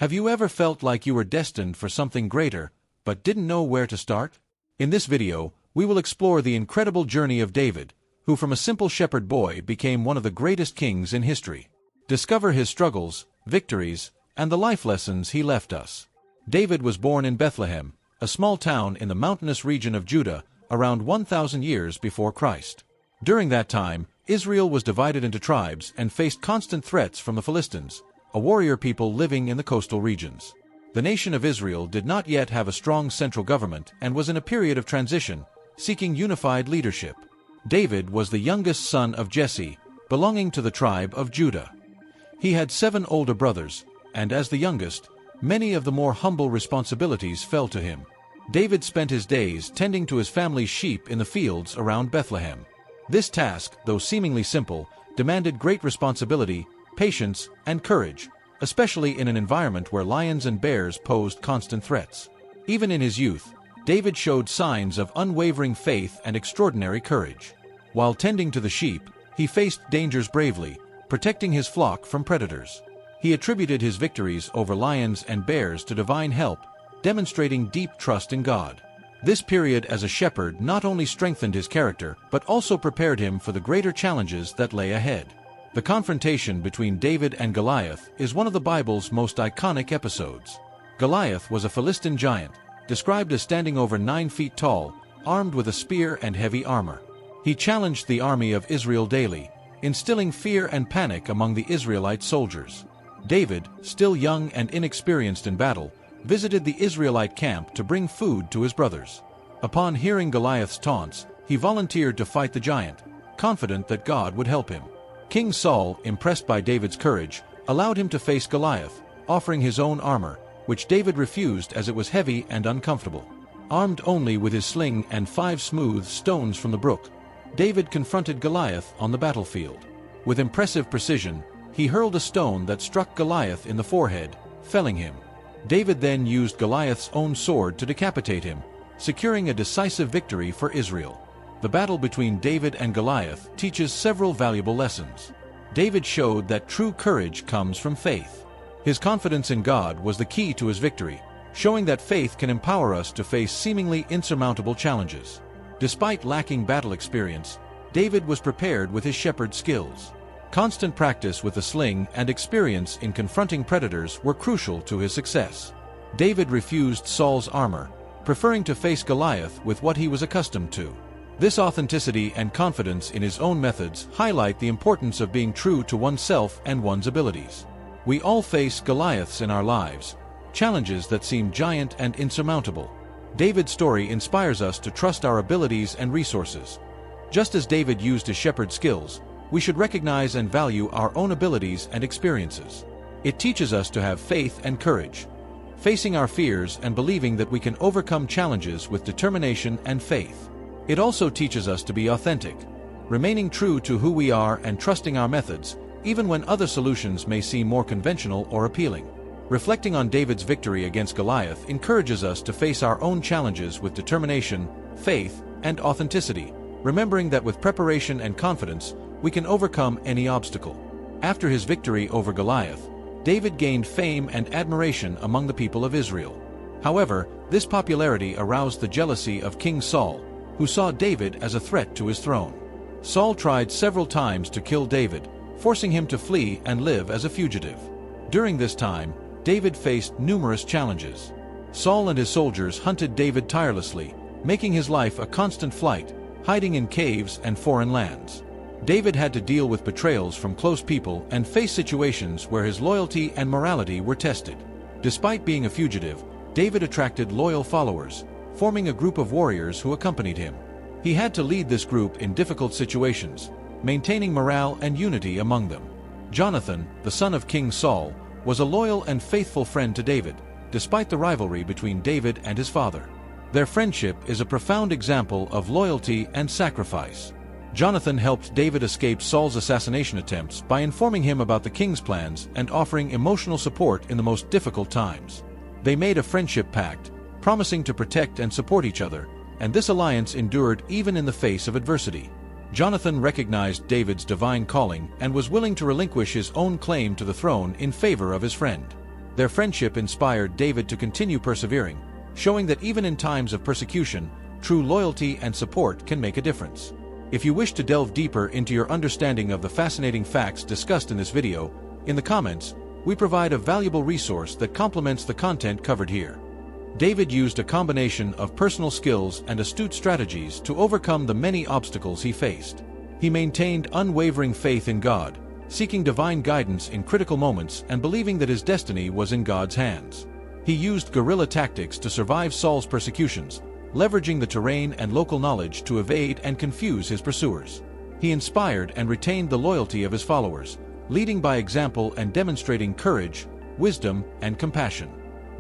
Have you ever felt like you were destined for something greater, but didn't know where to start? In this video, we will explore the incredible journey of David, who from a simple shepherd boy became one of the greatest kings in history. Discover his struggles, victories, and the life lessons he left us. David was born in Bethlehem, a small town in the mountainous region of Judah, around 1,000 years before Christ. During that time, Israel was divided into tribes and faced constant threats from the Philistines, a warrior people living in the coastal regions. The nation of Israel did not yet have a strong central government and was in a period of transition, seeking unified leadership. David was the youngest son of Jesse, belonging to the tribe of Judah. He had 7 older brothers, and as the youngest, many of the more humble responsibilities fell to him. David spent his days tending to his family's sheep in the fields around Bethlehem. This task, though seemingly simple, demanded great responsibility, patience, and courage, especially in an environment where lions and bears posed constant threats. Even in his youth, David showed signs of unwavering faith and extraordinary courage. While tending to the sheep, he faced dangers bravely, protecting his flock from predators. He attributed his victories over lions and bears to divine help, demonstrating deep trust in God. This period as a shepherd not only strengthened his character, but also prepared him for the greater challenges that lay ahead. The confrontation between David and Goliath is one of the Bible's most iconic episodes. Goliath was a Philistine giant, described as standing over 9 feet tall, armed with a spear and heavy armor. He challenged the army of Israel daily, instilling fear and panic among the Israelite soldiers. David, still young and inexperienced in battle, visited the Israelite camp to bring food to his brothers. Upon hearing Goliath's taunts, he volunteered to fight the giant, confident that God would help him. King Saul, impressed by David's courage, allowed him to face Goliath, offering his own armor, which David refused as it was heavy and uncomfortable. Armed only with his sling and 5 smooth stones from the brook, David confronted Goliath on the battlefield. With impressive precision, he hurled a stone that struck Goliath in the forehead, felling him. David then used Goliath's own sword to decapitate him, securing a decisive victory for Israel. The battle between David and Goliath teaches several valuable lessons. David showed that true courage comes from faith. His confidence in God was the key to his victory, showing that faith can empower us to face seemingly insurmountable challenges. Despite lacking battle experience, David was prepared with his shepherd skills. Constant practice with the sling and experience in confronting predators were crucial to his success. David refused Saul's armor, preferring to face Goliath with what he was accustomed to. This authenticity and confidence in his own methods highlight the importance of being true to oneself and one's abilities. We all face Goliaths in our lives, challenges that seem giant and insurmountable. David's story inspires us to trust our abilities and resources. Just as David used his shepherd skills, we should recognize and value our own abilities and experiences. It teaches us to have faith and courage, facing our fears and believing that we can overcome challenges with determination and faith. It also teaches us to be authentic, remaining true to who we are and trusting our methods, even when other solutions may seem more conventional or appealing. Reflecting on David's victory against Goliath encourages us to face our own challenges with determination, faith, and authenticity, remembering that with preparation and confidence, we can overcome any obstacle. After his victory over Goliath, David gained fame and admiration among the people of Israel. However, this popularity aroused the jealousy of King Saul, who saw David as a threat to his throne. Saul tried several times to kill David, forcing him to flee and live as a fugitive. During this time, David faced numerous challenges. Saul and his soldiers hunted David tirelessly, making his life a constant flight, hiding in caves and foreign lands. David had to deal with betrayals from close people and face situations where his loyalty and morality were tested. Despite being a fugitive, David attracted loyal followers, forming a group of warriors who accompanied him. He had to lead this group in difficult situations, maintaining morale and unity among them. Jonathan, the son of King Saul, was a loyal and faithful friend to David, despite the rivalry between David and his father. Their friendship is a profound example of loyalty and sacrifice. Jonathan helped David escape Saul's assassination attempts by informing him about the king's plans and offering emotional support in the most difficult times. They made a friendship pact, promising to protect and support each other, and this alliance endured even in the face of adversity. Jonathan recognized David's divine calling and was willing to relinquish his own claim to the throne in favor of his friend. Their friendship inspired David to continue persevering, showing that even in times of persecution, true loyalty and support can make a difference. If you wish to delve deeper into your understanding of the fascinating facts discussed in this video, in the comments, we provide a valuable resource that complements the content covered here. David used a combination of personal skills and astute strategies to overcome the many obstacles he faced. He maintained unwavering faith in God, seeking divine guidance in critical moments and believing that his destiny was in God's hands. He used guerrilla tactics to survive Saul's persecutions, leveraging the terrain and local knowledge to evade and confuse his pursuers. He inspired and retained the loyalty of his followers, leading by example and demonstrating courage, wisdom, and compassion.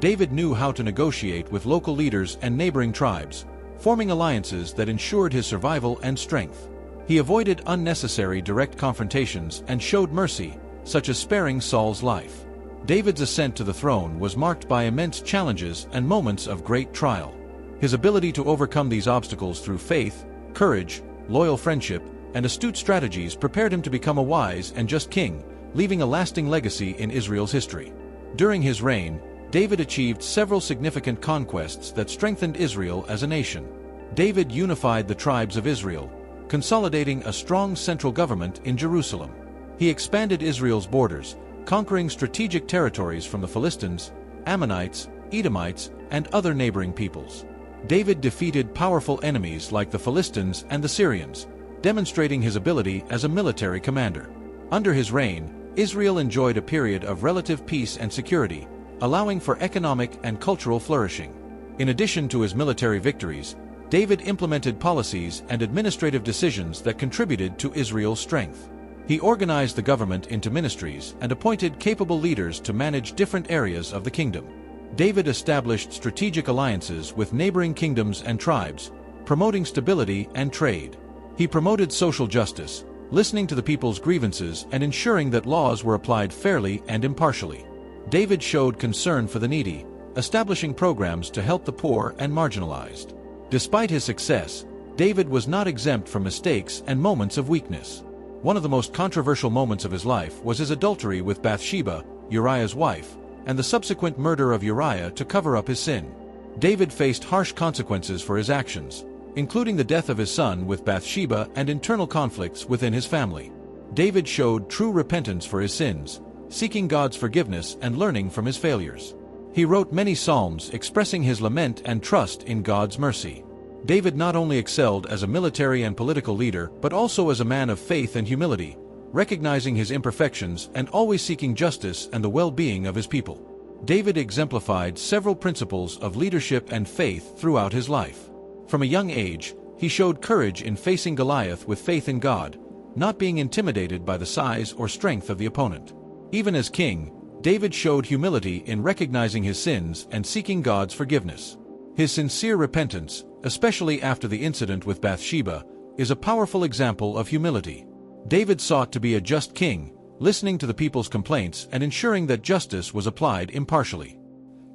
David knew how to negotiate with local leaders and neighboring tribes, forming alliances that ensured his survival and strength. He avoided unnecessary direct confrontations and showed mercy, such as sparing Saul's life. David's ascent to the throne was marked by immense challenges and moments of great trial. His ability to overcome these obstacles through faith, courage, loyal friendship, and astute strategies prepared him to become a wise and just king, leaving a lasting legacy in Israel's history. During his reign, David achieved several significant conquests that strengthened Israel as a nation. David unified the tribes of Israel, consolidating a strong central government in Jerusalem. He expanded Israel's borders, conquering strategic territories from the Philistines, Ammonites, Edomites, and other neighboring peoples. David defeated powerful enemies like the Philistines and the Syrians, demonstrating his ability as a military commander. Under his reign, Israel enjoyed a period of relative peace and security, allowing for economic and cultural flourishing. In addition to his military victories, David implemented policies and administrative decisions that contributed to Israel's strength. He organized the government into ministries and appointed capable leaders to manage different areas of the kingdom. David established strategic alliances with neighboring kingdoms and tribes, promoting stability and trade. He promoted social justice, listening to the people's grievances and ensuring that laws were applied fairly and impartially. David showed concern for the needy, establishing programs to help the poor and marginalized. Despite his success, David was not exempt from mistakes and moments of weakness. One of the most controversial moments of his life was his adultery with Bathsheba, Uriah's wife, and the subsequent murder of Uriah to cover up his sin. David faced harsh consequences for his actions, including the death of his son with Bathsheba and internal conflicts within his family. David showed true repentance for his sins, seeking God's forgiveness and learning from his failures. He wrote many psalms expressing his lament and trust in God's mercy. David not only excelled as a military and political leader, but also as a man of faith and humility, recognizing his imperfections and always seeking justice and the well-being of his people. David exemplified several principles of leadership and faith throughout his life. From a young age, he showed courage in facing Goliath with faith in God, not being intimidated by the size or strength of the opponent. Even as king, David showed humility in recognizing his sins and seeking God's forgiveness. His sincere repentance, especially after the incident with Bathsheba, is a powerful example of humility. David sought to be a just king, listening to the people's complaints and ensuring that justice was applied impartially.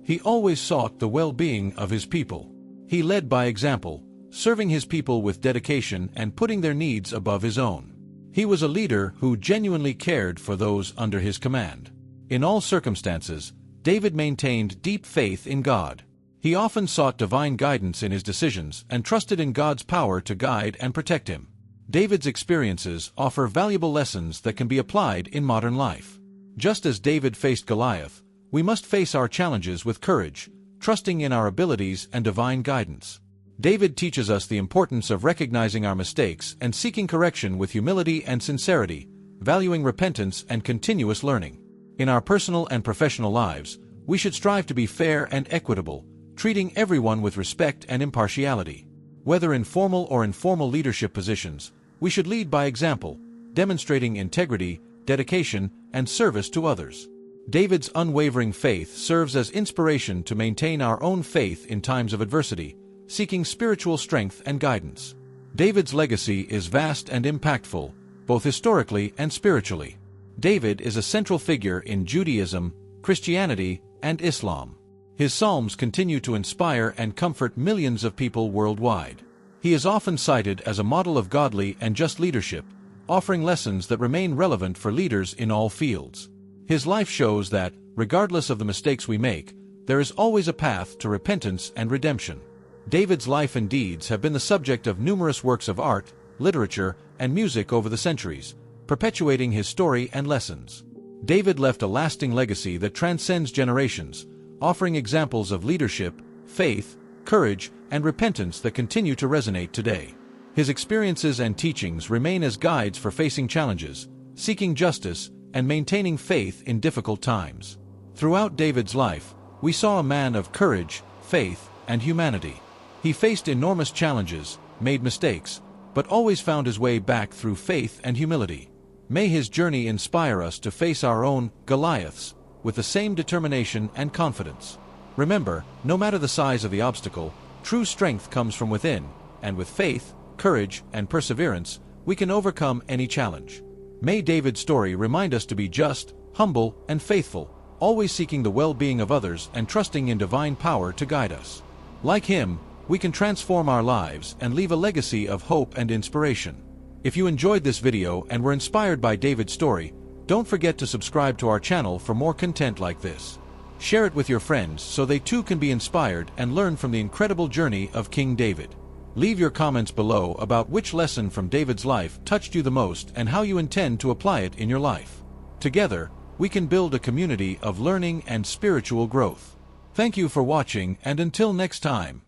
He always sought the well-being of his people. He led by example, serving his people with dedication and putting their needs above his own. He was a leader who genuinely cared for those under his command. In all circumstances, David maintained deep faith in God. He often sought divine guidance in his decisions and trusted in God's power to guide and protect him. David's experiences offer valuable lessons that can be applied in modern life. Just as David faced Goliath, we must face our challenges with courage, trusting in our abilities and divine guidance. David teaches us the importance of recognizing our mistakes and seeking correction with humility and sincerity, valuing repentance and continuous learning. In our personal and professional lives, we should strive to be fair and equitable, treating everyone with respect and impartiality. Whether in formal or informal leadership positions, we should lead by example, demonstrating integrity, dedication, and service to others. David's unwavering faith serves as inspiration to maintain our own faith in times of adversity, seeking spiritual strength and guidance. David's legacy is vast and impactful, both historically and spiritually. David is a central figure in Judaism, Christianity, and Islam. His psalms continue to inspire and comfort millions of people worldwide. He is often cited as a model of godly and just leadership, offering lessons that remain relevant for leaders in all fields. His life shows that, regardless of the mistakes we make, there is always a path to repentance and redemption. David's life and deeds have been the subject of numerous works of art, literature, and music over the centuries, perpetuating his story and lessons. David left a lasting legacy that transcends generations, offering examples of leadership, faith, courage, and repentance that continue to resonate today. His experiences and teachings remain as guides for facing challenges, seeking justice, and maintaining faith in difficult times. Throughout David's life, we saw a man of courage, faith, and humanity. He faced enormous challenges, made mistakes, but always found his way back through faith and humility. May his journey inspire us to face our own Goliaths with the same determination and confidence. Remember, no matter the size of the obstacle, true strength comes from within, and with faith, courage, and perseverance, we can overcome any challenge. May David's story remind us to be just, humble, and faithful, always seeking the well-being of others and trusting in divine power to guide us. Like him, we can transform our lives and leave a legacy of hope and inspiration. If you enjoyed this video and were inspired by David's story, don't forget to subscribe to our channel for more content like this. Share it with your friends so they too can be inspired and learn from the incredible journey of King David. Leave your comments below about which lesson from David's life touched you the most and how you intend to apply it in your life. Together, we can build a community of learning and spiritual growth. Thank you for watching, and until next time.